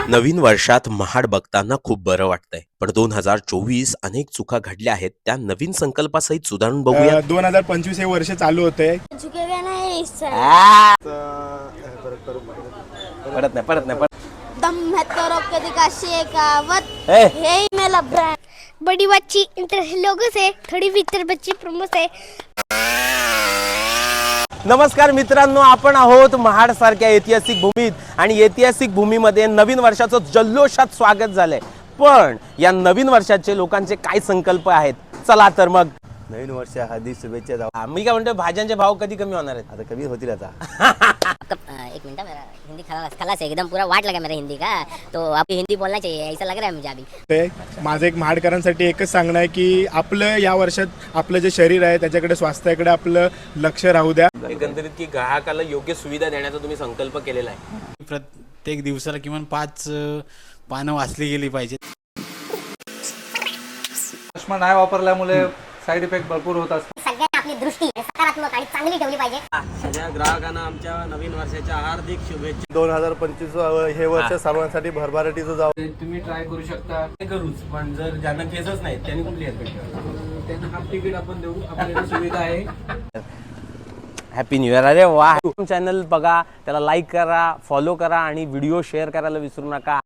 नवीन वर्षात महाड बघताना खूप बरं वाटतंय, पण 2024 अनेक चुका घडल्या आहेत. त्या नवीन संकल्पासहित सुधारून बघूया. 2025 हे वर्ष चालू होते. झुकेगा नहीं परत नाही दम है तो रोक के दिखा शेखावत ए! हे ही मेरा ब्रांड बड़ी बच्ची इंटर लोगों से थोड़ी भीतर बच्ची प्रमो से। नमस्कार मित्रांनो, आपण आहोत महाड सारख्या ऐतिहासिक भूमीत आणि ऐतिहासिक भूमीमध्ये नवीन वर्षाचं जल्लोषात स्वागत झालंय. पण या नवीन वर्षाचे लोकांचे काय संकल्प आहेत, चला तर मग नवीन वर्ष हार्दिक शुभेच्छा जाओ. मी काय म्हणतो, भाज्यांचे भाव कधी कमी होणार आहेत? आता कमी होतील आता. एक मिनट, मेरा हिंदी खलास है एकदम, पूरा वाट लगा मेरा हिंदी का, तो आपकी हिंदी बोलना चाहिए ऐसा लग रहा है मुझे अभी. ते माझं एक महाडकरांसाठी एकच सांगणं आहे की आपलं या वर्षात आपलं जे शरीर आहे त्याच्याकडे, स्वास्थ्याकडे आपलं लक्ष राहू द्या. एकंदरीत की ग्राहकाला योग्य सुविधा देण्याचा तुम्ही संकल्प केलेला आहे. प्रत्येक दिवसाला किमान 5 पानं वाचली गेली पाहिजेत. चष्मा नाही वापरल्यामुळे साईड इफेक्ट भरपूर होत असतात. सगळ्यांनी आपली दृष्टी सकारात्मक आणि चांगली ठेवली पाहिजे. सगळ्या ग्राहकांना आमच्या नवीन वर्षाच्या हार्दिक शुभेच्छा. 2025 हे वर्ष सर्वांसाठी भरभराटीचं जाऊ. तुम्ही ट्राय करू शकता. करूच, पण जर ज्यांना केसच नाही त्यांनी कुठली हेल्मेट त्यांना हाफ तिकीट आपण देऊ, आपल्याकडे सुविधा आहे. Happy new year. अरे वा, चॅनल बघा, त्याला लाईक करा, फॉलो करा आणि व्हिडिओ शेअर करायला विसरू नका.